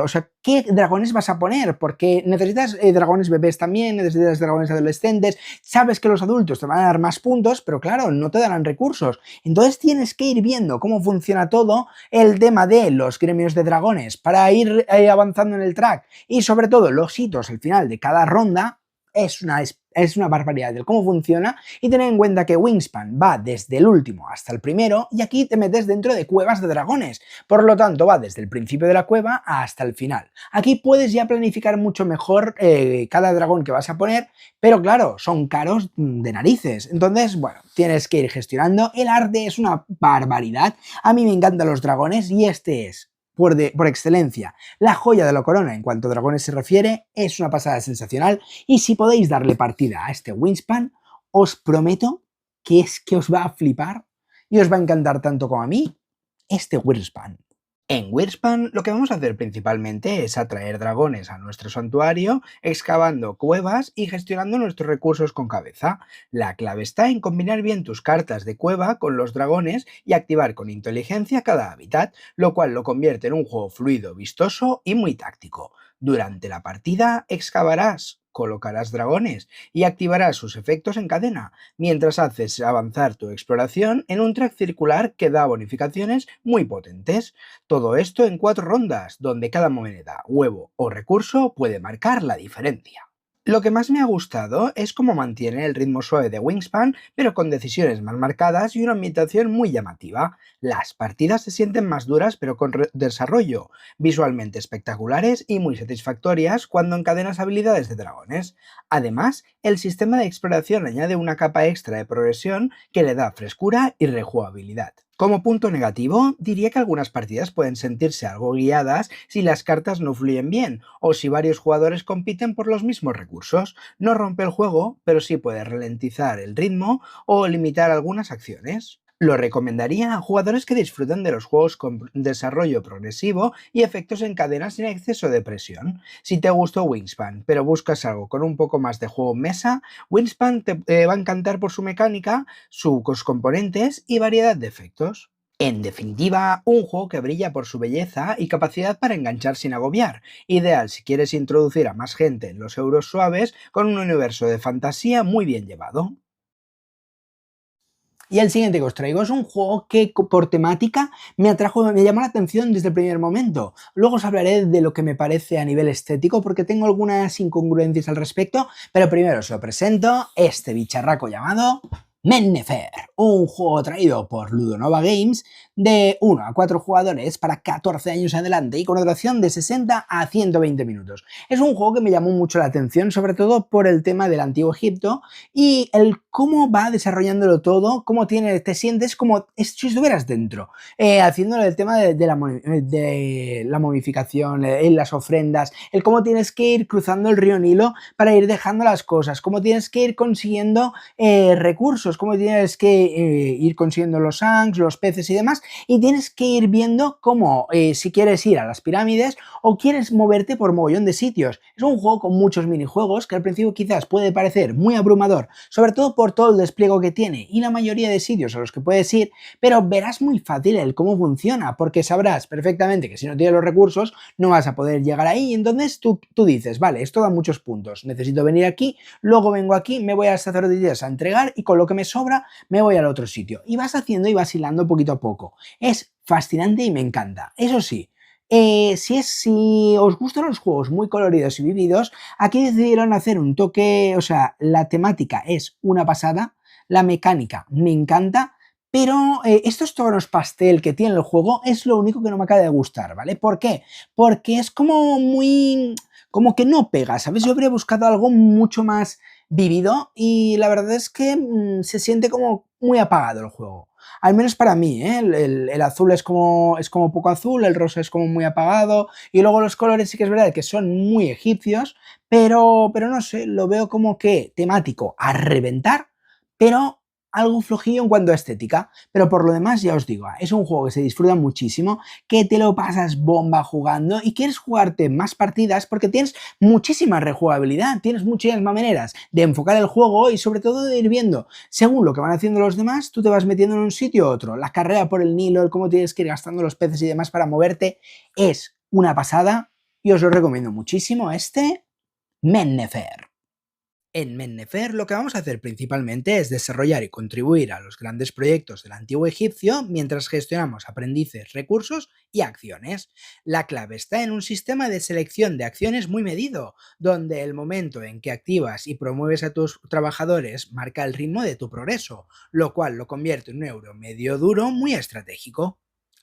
o sea, qué dragones vas a poner, porque necesitas dragones bebés también, necesitas dragones adolescentes, sabes que los adultos te van a dar más puntos, pero claro, no te darán recursos, entonces tienes que ir viendo cómo funciona todo el tema de los gremios de dragones para ir avanzando en el track y sobre todo los hitos al final de cada ronda. Es una barbaridad de cómo funciona y tener en cuenta que Wingspan va desde el último hasta el primero y aquí te metes dentro de cuevas de dragones, por lo tanto va desde el principio de la cueva hasta el final. Aquí puedes ya planificar mucho mejor cada dragón que vas a poner, pero claro, son caros de narices, entonces bueno, tienes que ir gestionando. El arte es una barbaridad, a mí me encantan los dragones y este es por excelencia la joya de la corona en cuanto a dragones se refiere, es una pasada sensacional y si podéis darle partida a este Wingspan, os prometo que es que os va a flipar y os va a encantar tanto como a mí este Wingspan. En Wingspan lo que vamos a hacer principalmente es atraer dragones a nuestro santuario, excavando cuevas y gestionando nuestros recursos con cabeza. La clave está en combinar bien tus cartas de cueva con los dragones y activar con inteligencia cada hábitat, lo cual lo convierte en un juego fluido, vistoso y muy táctico. Durante la partida excavarás, colocarás dragones y activarás sus efectos en cadena, mientras haces avanzar tu exploración en un track circular que da bonificaciones muy potentes. Todo esto en 4 rondas, donde cada moneda, huevo o recurso puede marcar la diferencia. Lo que más me ha gustado es cómo mantiene el ritmo suave de Wingspan, pero con decisiones más marcadas y una ambientación muy llamativa. Las partidas se sienten más duras, pero con desarrollo, visualmente espectaculares y muy satisfactorias cuando encadenas habilidades de dragones. Además, el sistema de exploración añade una capa extra de progresión que le da frescura y rejugabilidad. Como punto negativo, diría que algunas partidas pueden sentirse algo guiadas si las cartas no fluyen bien o si varios jugadores compiten por los mismos recursos. No rompe el juego, pero sí puede ralentizar el ritmo o limitar algunas acciones. Lo recomendaría a jugadores que disfrutan de los juegos con desarrollo progresivo y efectos en cadena sin exceso de presión. Si te gustó Wingspan, pero buscas algo con un poco más de juego en mesa, Wingspan te va a encantar por su mecánica, sus componentes y variedad de efectos. En definitiva, un juego que brilla por su belleza y capacidad para enganchar sin agobiar, ideal si quieres introducir a más gente en los euros suaves con un universo de fantasía muy bien llevado. Y el siguiente que os traigo es un juego que por temática me atrajo, me llamó la atención desde el primer momento. Luego os hablaré de lo que me parece a nivel estético porque tengo algunas incongruencias al respecto, pero primero os lo presento, este bicharraco llamado Mennefer, un juego traído por Ludonova Games de 1 a 4 jugadores para 14 años adelante y con una duración de 60 a 120 minutos. Es un juego que me llamó mucho la atención, sobre todo por el tema del Antiguo Egipto y el cómo va desarrollándolo todo, cómo te sientes como si estuvieras dentro, haciéndolo el tema de la momificación, las ofrendas, el cómo tienes que ir cruzando el río Nilo para ir dejando las cosas, cómo tienes que ir consiguiendo recursos, cómo tienes que ir consiguiendo los angs, los peces y demás, y tienes que ir viendo cómo si quieres ir a las pirámides o quieres moverte por mogollón de sitios. Es un juego con muchos minijuegos que al principio quizás puede parecer muy abrumador, sobre todo por todo el despliegue que tiene y la mayoría de sitios a los que puedes ir, pero verás muy fácil el cómo funciona, porque sabrás perfectamente que si no tienes los recursos no vas a poder llegar ahí, y entonces tú dices, vale, esto da muchos puntos, necesito venir aquí, luego vengo aquí, me voy a las sacerdotisas a entregar y con lo que me sobra me voy al otro sitio. Y vas haciendo y vas hilando poquito a poco. Es fascinante y me encanta. Eso sí, si os gustan los juegos muy coloridos y vividos, aquí decidieron hacer un toque, o sea, la temática es una pasada, la mecánica me encanta, pero estos tonos pastel que tiene el juego es lo único que no me acaba de gustar, ¿vale? ¿Por qué? Porque es como muy... como que no pega, ¿sabes? Yo habría buscado algo mucho más vivido y la verdad es que se siente como muy apagado el juego. Al menos para mí, ¿eh? El azul es como poco azul, el rosa es como muy apagado y luego los colores sí que es verdad que son muy egipcios, pero no sé, lo veo como que temático a reventar, pero algo flojillo en cuanto a estética. Pero por lo demás, ya os digo, es un juego que se disfruta muchísimo, que te lo pasas bomba jugando y quieres jugarte más partidas porque tienes muchísima rejugabilidad, tienes muchísimas maneras de enfocar el juego y sobre todo de ir viendo, según lo que van haciendo los demás, tú te vas metiendo en un sitio u otro. La carrera por el Nilo, el cómo tienes que ir gastando los peces y demás para moverte, es una pasada y os lo recomiendo muchísimo este Mennefer. En Mennefer lo que vamos a hacer principalmente es desarrollar y contribuir a los grandes proyectos del antiguo egipcio mientras gestionamos aprendices, recursos y acciones. La clave está en un sistema de selección de acciones muy medido, donde el momento en que activas y promueves a tus trabajadores marca el ritmo de tu progreso, lo cual lo convierte en un euro medio duro muy estratégico.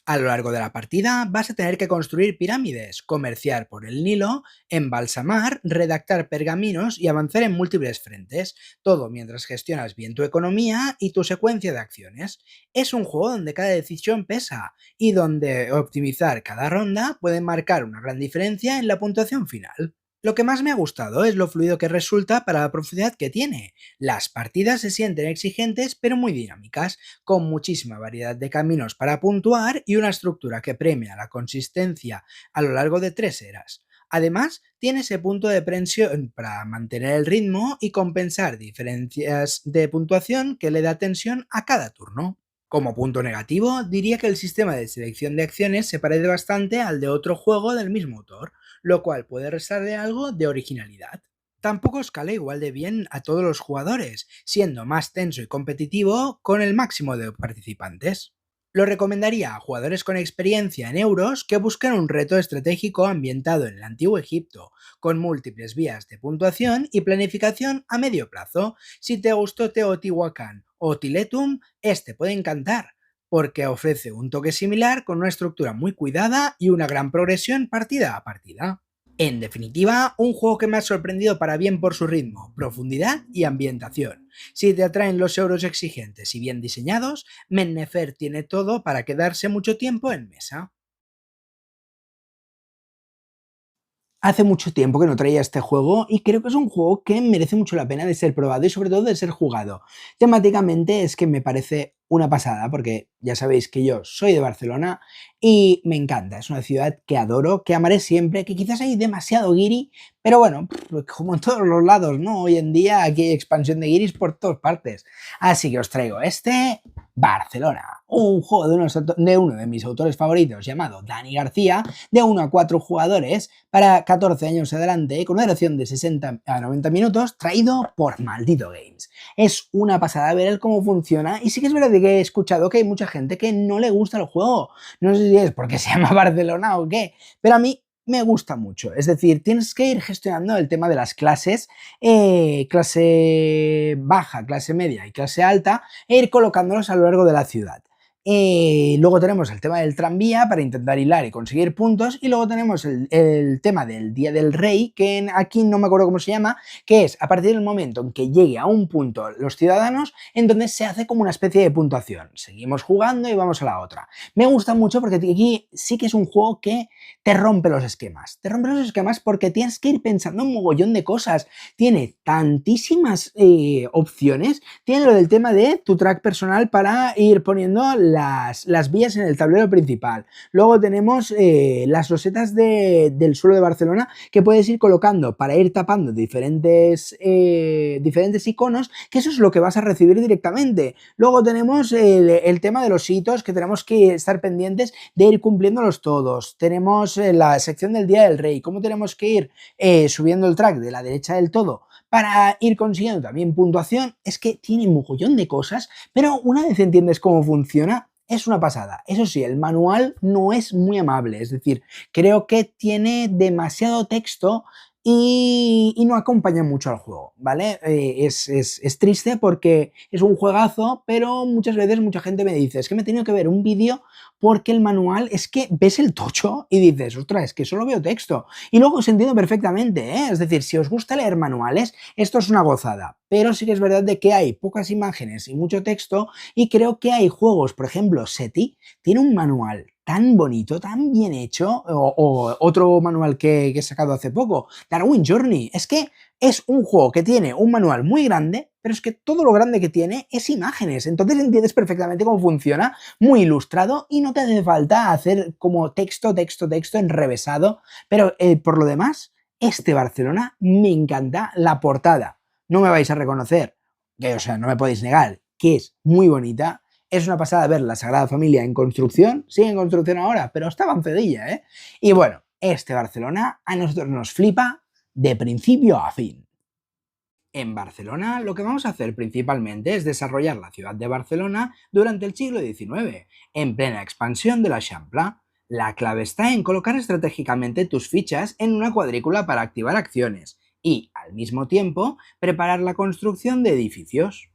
A lo largo de la partida vas a tener que construir pirámides, comerciar por el Nilo, embalsamar, redactar pergaminos y avanzar en múltiples frentes, todo mientras gestionas bien tu economía y tu secuencia de acciones. Es un juego donde cada decisión pesa y donde optimizar cada ronda puede marcar una gran diferencia en la puntuación final. Lo que más me ha gustado es lo fluido que resulta para la profundidad que tiene. Las partidas se sienten exigentes pero muy dinámicas, con muchísima variedad de caminos para puntuar y una estructura que premia la consistencia a lo largo de 3 eras. Además, tiene ese punto de presión para mantener el ritmo y compensar diferencias de puntuación que le da tensión a cada turno. Como punto negativo, diría que el sistema de selección de acciones se parece bastante al de otro juego del mismo autor, lo cual puede restarle algo de originalidad. Tampoco escala igual de bien a todos los jugadores, siendo más tenso y competitivo con el máximo de participantes. Lo recomendaría a jugadores con experiencia en euros que busquen un reto estratégico ambientado en el antiguo Egipto, con múltiples vías de puntuación y planificación a medio plazo. Si te gustó Teotihuacán o Tiletum, este puede encantar, porque ofrece un toque similar con una estructura muy cuidada y una gran progresión partida a partida. En definitiva, un juego que me ha sorprendido para bien por su ritmo, profundidad y ambientación. Si te atraen los euros exigentes y bien diseñados, Mennefer tiene todo para quedarse mucho tiempo en mesa. Hace mucho tiempo que no traía este juego y creo que es un juego que merece mucho la pena de ser probado y sobre todo de ser jugado. Temáticamente es que me parece una pasada, porque ya sabéis que yo soy de Barcelona y me encanta. Es una ciudad que adoro, que amaré siempre, que quizás hay demasiado guiri, pero bueno, como en todos los lados, ¿no? Hoy en día aquí hay expansión de guiris por todas partes. Así que os traigo este Barcelona, un juego de uno de mis autores favoritos llamado Dani García, de 1 a 4 jugadores para 14 años adelante, con una duración de 60 a 90 minutos, traído por Maldito Games. Es una pasada ver cómo funciona y sí que es verdad que he escuchado que hay mucha gente que no le gusta el juego. No sé si es porque se llama Barcelona o qué, pero a mí me gusta mucho. Es decir, tienes que ir gestionando el tema de las clases, clase baja, clase media y clase alta, e ir colocándolos a lo largo de la ciudad. Luego tenemos el tema del tranvía para intentar hilar y conseguir puntos, y luego tenemos el tema del Día del Rey, que aquí no me acuerdo cómo se llama, que es a partir del momento en que llegue a un punto los ciudadanos, entonces se hace como una especie de puntuación. Seguimos jugando y vamos a la otra. Me gusta mucho porque aquí sí que es un juego que te rompe los esquemas. Te rompe los esquemas porque tienes que ir pensando un mogollón de cosas. Tiene tantísimas opciones. Tiene lo del tema de tu track personal para ir poniendo las vías en el tablero principal. Luego tenemos las rosetas del suelo de Barcelona que puedes ir colocando para ir tapando diferentes iconos, que eso es lo que vas a recibir directamente. Luego tenemos el tema de los hitos, que tenemos que estar pendientes de ir cumpliéndolos todos. Tenemos la sección del Día del Rey, cómo tenemos que ir subiendo el track de la derecha del todo para ir consiguiendo también puntuación. Es que tiene un mogollón de cosas, pero una vez entiendes cómo funciona, es una pasada. Eso sí, el manual no es muy amable, es decir, creo que tiene demasiado texto y no acompaña mucho al juego, ¿vale? Es triste porque es un juegazo, pero muchas veces mucha gente me dice, es que me he tenido que ver un vídeo porque el manual es que ves el tocho y dices, ostras, es que solo veo texto. Y luego os entiendo perfectamente, ¿eh? Es decir, si os gusta leer manuales, esto es una gozada. Pero sí que es verdad de que hay pocas imágenes y mucho texto, y creo que hay juegos, por ejemplo, SETI tiene un manual tan bonito, tan bien hecho, o otro manual que he sacado hace poco, Darwin Journey. Es que es un juego que tiene un manual muy grande, pero es que todo lo grande que tiene es imágenes. Entonces entiendes perfectamente cómo funciona, muy ilustrado, y no te hace falta hacer como texto enrevesado. Pero por lo demás, este Barcelona me encanta la portada. No me vais a reconocer, que o sea, no me podéis negar, que es muy bonita. Es una pasada ver la Sagrada Familia en construcción, sigue en construcción ahora, pero está avanzadilla, ¿eh? Y bueno, este Barcelona a nosotros nos flipa de principio a fin. En Barcelona lo que vamos a hacer principalmente es desarrollar la ciudad de Barcelona durante el siglo XIX, en plena expansión de la Champla. La clave está en colocar estratégicamente tus fichas en una cuadrícula para activar acciones y, al mismo tiempo, preparar la construcción de edificios.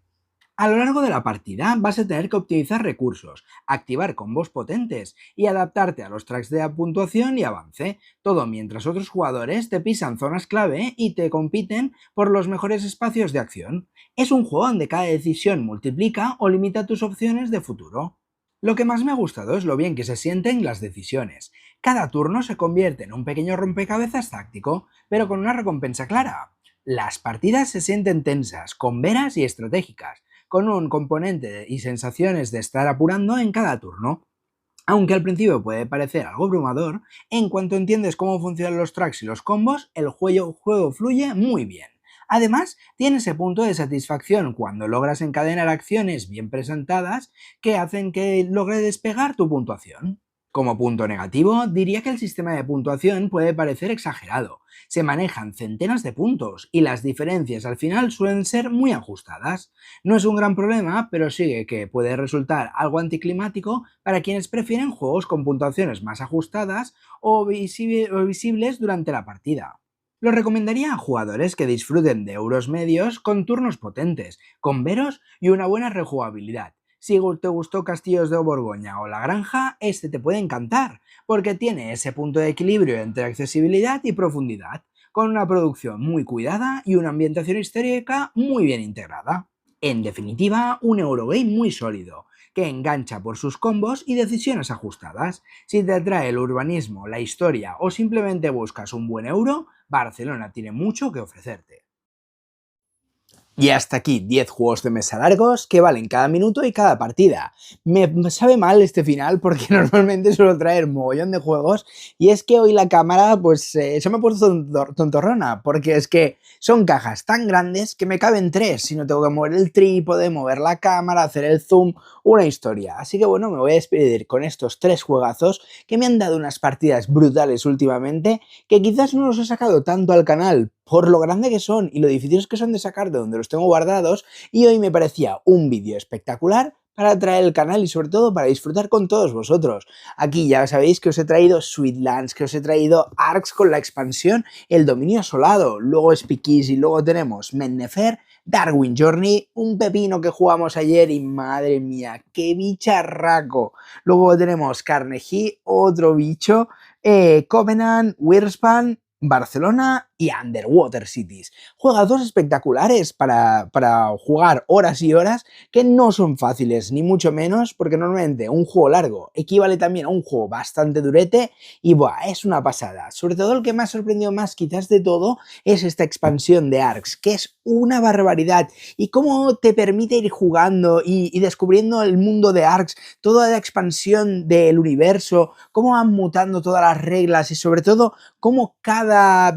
A lo largo de la partida vas a tener que optimizar recursos, activar combos potentes y adaptarte a los tracks de puntuación y avance, todo mientras otros jugadores te pisan zonas clave y te compiten por los mejores espacios de acción. Es un juego donde cada decisión multiplica o limita tus opciones de futuro. Lo que más me ha gustado es lo bien que se sienten las decisiones. Cada turno se convierte en un pequeño rompecabezas táctico, pero con una recompensa clara. Las partidas se sienten tensas, con veras y estratégicas, con un componente y sensaciones de estar apurando en cada turno. Aunque al principio puede parecer algo abrumador, en cuanto entiendes cómo funcionan los tracks y los combos, el juego fluye muy bien. Además, tiene ese punto de satisfacción cuando logras encadenar acciones bien presentadas que hacen que logre despegar tu puntuación. Como punto negativo, diría que el sistema de puntuación puede parecer exagerado. Se manejan centenas de puntos y las diferencias al final suelen ser muy ajustadas. No es un gran problema, pero sí que puede resultar algo anticlimático para quienes prefieren juegos con puntuaciones más ajustadas o visibles durante la partida. Lo recomendaría a jugadores que disfruten de euros medios con turnos potentes, con veros y una buena rejugabilidad. Si te gustó Castillos de Borgoña o La Granja, este te puede encantar, porque tiene ese punto de equilibrio entre accesibilidad y profundidad, con una producción muy cuidada y una ambientación histórica muy bien integrada. En definitiva, un Eurogame muy sólido, que engancha por sus combos y decisiones ajustadas. Si te atrae el urbanismo, la historia o simplemente buscas un buen euro, Barcelona tiene mucho que ofrecerte. Y hasta aquí 10 juegos de mesa largos que valen cada minuto y cada partida. Me sabe mal este final porque normalmente suelo traer mogollón de juegos y es que hoy la cámara pues se me ha puesto tontorrona porque es que son cajas tan grandes que me caben 3 si no tengo que mover el trípode, mover la cámara, hacer el zoom, una historia. Así que bueno, me voy a despedir con estos 3 juegazos que me han dado unas partidas brutales últimamente que quizás no los he sacado tanto al canal por lo grande que son y lo difíciles que son de sacar de donde los tengo guardados, y hoy me parecía un vídeo espectacular para traer el canal y sobre todo para disfrutar con todos vosotros. Aquí ya sabéis que os he traído Sweetlands, que os he traído Arx con la expansión El Dominio Asolado, luego Speakeasy, luego tenemos Mennefer, Darwin Journey, un pepino que jugamos ayer y madre mía, qué bicharraco. Luego tenemos Carnegie, otro bicho, Covenant, Wirspan, Barcelona y Underwater Cities. Juegazos espectaculares para jugar horas y horas que no son fáciles, ni mucho menos, porque normalmente un juego largo equivale también a un juego bastante durete y buah, es una pasada. Sobre todo el que me ha sorprendido más quizás de todo es esta expansión de Arx, que es una barbaridad y cómo te permite ir jugando y descubriendo el mundo de Arx, toda la expansión del universo, cómo van mutando todas las reglas y sobre todo cómo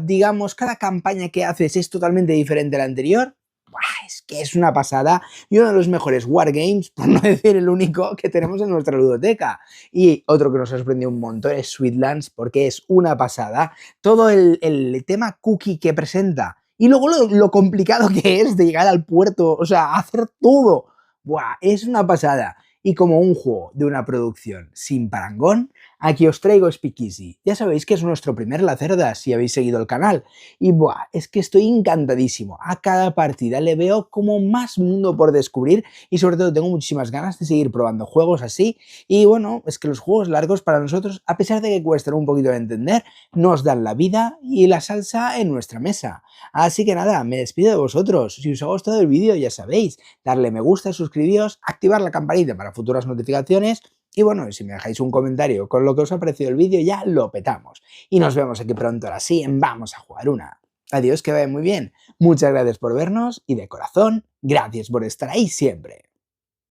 digamos, cada campaña que haces es totalmente diferente a la anterior. ¡Buah! Es que es una pasada y uno de los mejores wargames, por no decir el único, que tenemos en nuestra ludoteca. Y otro que nos ha sorprendido un montón es Sweetlands, porque es una pasada. Todo el tema cookie que presenta y luego lo complicado que es de llegar al puerto, o sea, hacer todo. ¡Buah! Es una pasada. Y como un juego de una producción sin parangón, aquí os traigo Speakeasy. Ya sabéis que es nuestro primer Lacerda si habéis seguido el canal. Y buah, es que estoy encantadísimo. A cada partida le veo como más mundo por descubrir y sobre todo tengo muchísimas ganas de seguir probando juegos así. Y bueno, es que los juegos largos para nosotros, a pesar de que cuestan un poquito de entender, nos dan la vida y la salsa en nuestra mesa. Así que nada, me despido de vosotros. Si os ha gustado el vídeo ya sabéis, darle me gusta, suscribíos, activar la campanita para futuras notificaciones y bueno, si me dejáis un comentario con lo que os ha parecido el vídeo ya lo petamos. Y nos vemos aquí pronto ahora sí en Vamos a Jugar Una. Adiós, que vaya muy bien. Muchas gracias por vernos y de corazón, gracias por estar ahí siempre.